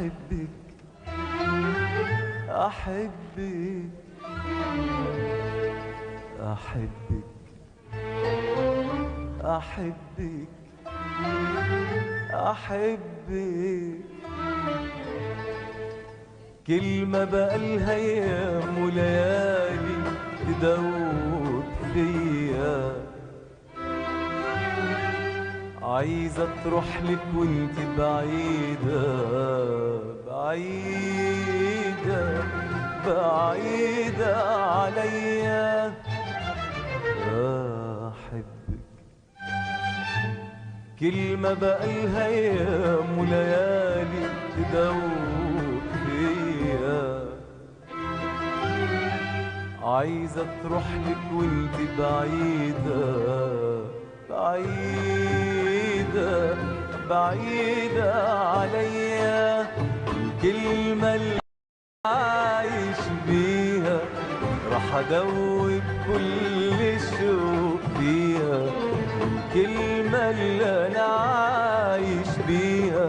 أحبك أحبك أحبك أحبك أحبك كلمة بقالها أيام وليالي تدوب فيا، عايزة تروح لك وانت بعيدة بعيدة بعيدة عليا. أحبك كلمة بقالها أيام وليالي تدوب فيا، عايزة تروح لك وانت بعيدة بعيدة بعيدة عليا. الكلمة اللي عايش بيها راح أدوب كل الشوق فيها، الكلمة اللي أنا عايش بيها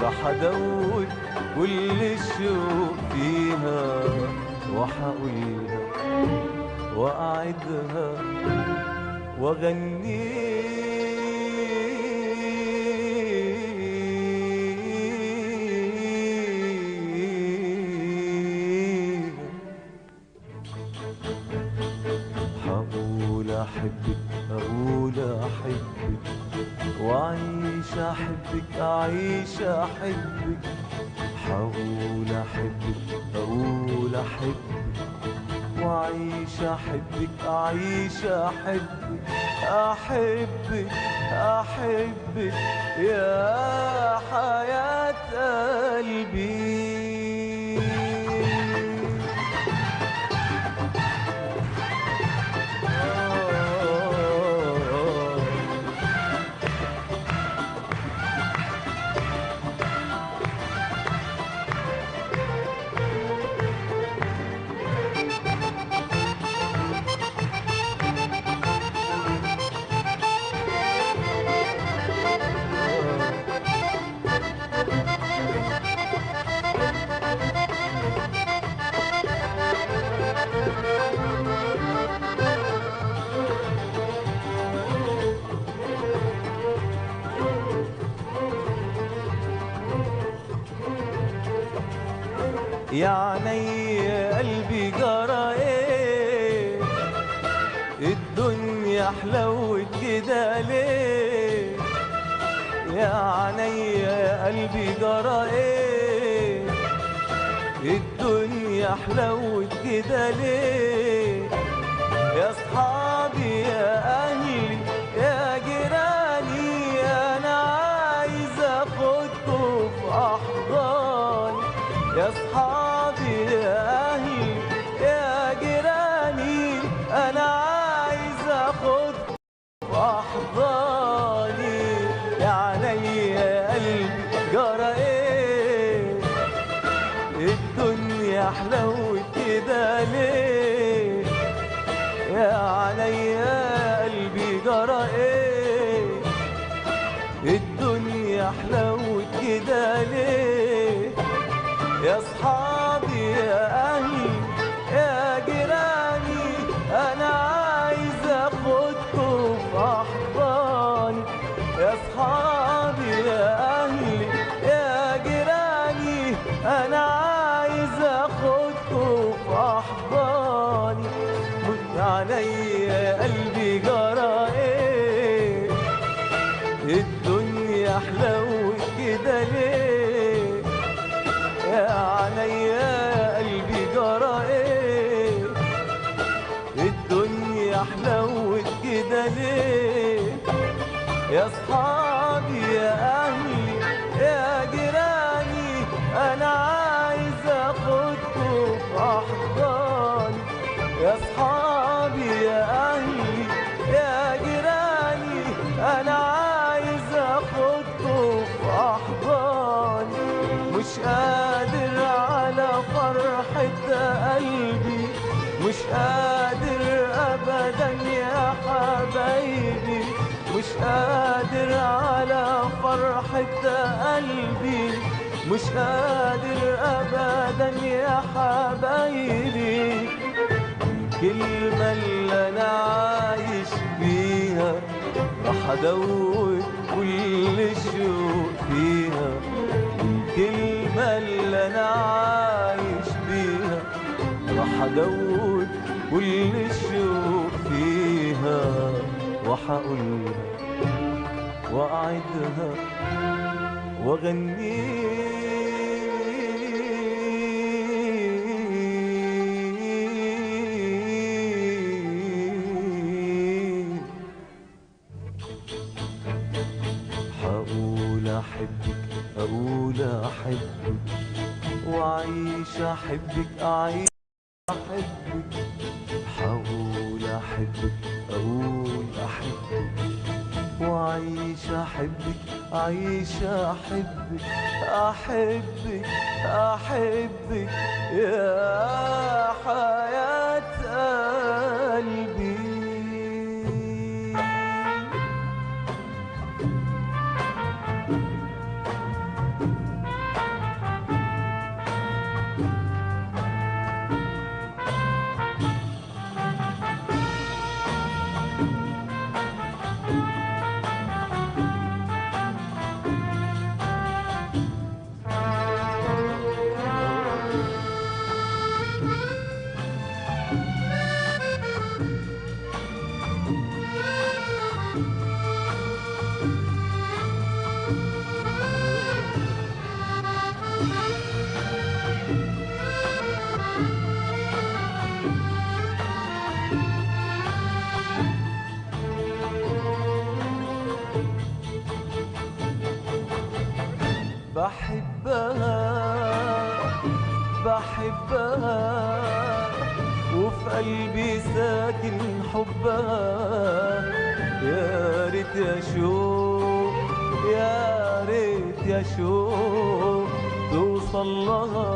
راح أدوب كل الشوق فيها، وحقولها وأعدها وأغنيها. هقول أحبك أقول أحبك وأعيش أحبك أعيش أحبك، هقول أحبك أقول أحبك وأعيش أحبك أعيش أحبك أحبك أحبك يا حياة قلبي. يا عيني قلبي جرى ايه، الدنيا حلوت كده ليه؟ يا عيني قلبي جرى ايه، الدنيا حلوت كده ليه؟ يا اصحابي يا اهلي يا جيراني انا عايز اخدكم في احضاني، يا اصحابي يا اهلي يا جيراني انا عايز اخدكم في احضاني. يا عينيا قلبي جرى ايه، الدنيا حلوت كده ليه؟ يا عينيا قلبي جرى ايه، الدنيا حلوت كده ليه؟ يا اصحابي يا اهلي يا جيراني انا عايز اخدكم في احضاني، يا اصحابي يا اهلي يا جيراني انا عايز اخدكم في احضاني. رد عليا يا قلبي جرى ايه، الدنيا حلوت كده ليه؟ يا عينيا قلبي جرى ايه، الدنيا حلوت كده ليه؟ يا اصحابي يا اهلي يا جيراني انا عايز اخدكم في احضاني، يا اصحابي يا اهلي يا جيراني انا عايز اخدكم في احضاني. مش قادر على فرحة قلبي، مش قادر ابدا يا حبايبي، مش قادر على فرحة قلبي، مش قادر أبدا يا حبايبي الكلمة اللي أنا عايش بيها راح أدوب كل الشوق فيها. الكلمة اللي أنا عايش بيها راح أدوب كل الشوق فيها، وحقولها وأعدها وأغنيها. هقول أحبك أقول أحبك وأعيش أحبك أعيش أحبك. هقول أحبك أقول أحبك وأعيش أحبك أعيش أحبك أحبك أحبك يا حياة قلبي. بحبها بحبها وفي قلبي ساكن حبها. يا ريت يا شوق يا ريت يا شوق توصل لها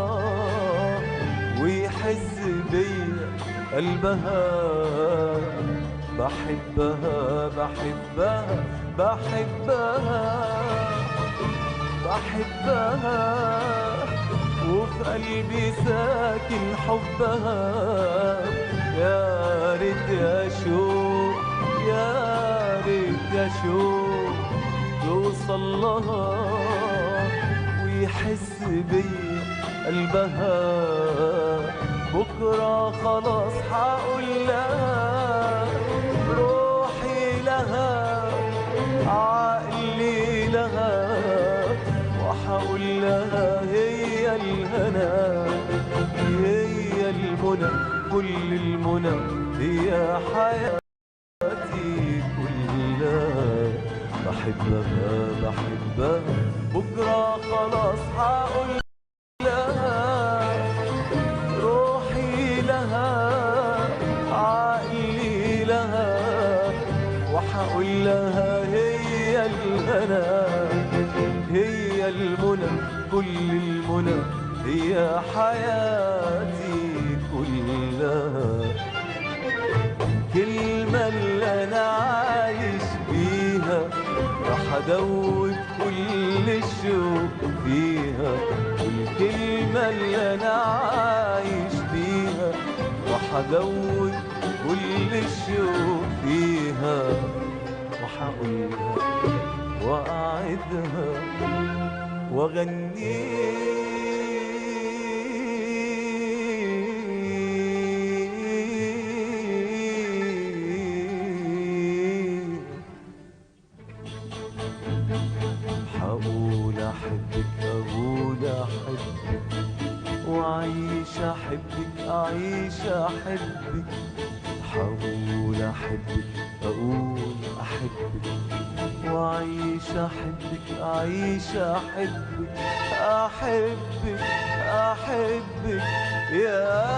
ويحس بيا قلبها. بحبها بحبها بحبها بحبها وفي قلبي ساكن حبها. يا ريت يا شوق يا ريت يا شوق توصل لها ويحس بيا قلبها. بكرة خلاص هقول لها روحي لها عقلي لها، وحقول لها هي الهنا هي المنى كل المنى هي حياتي كلها. بحبها بحبها بكرة خلاص هقول لها روحي لها عقلي لها، وحقول لها هي الهنا هي المنى كل المنى هي حياتي كلها. كلمة اللي أنا عايش بيها راح أدوب كل الشوق فيها. والكلمة اللي أنا عايش بيها راح أدوب كل الشوق فيها، وحقولها وأعدها وأغنيها. هقول أحبك أقول أحبك وأعيش أحبك أعيش أحبك. هقول أحبك أقول أحبك وأعيش أحبك أعيش أحبك أحبك أحبك يا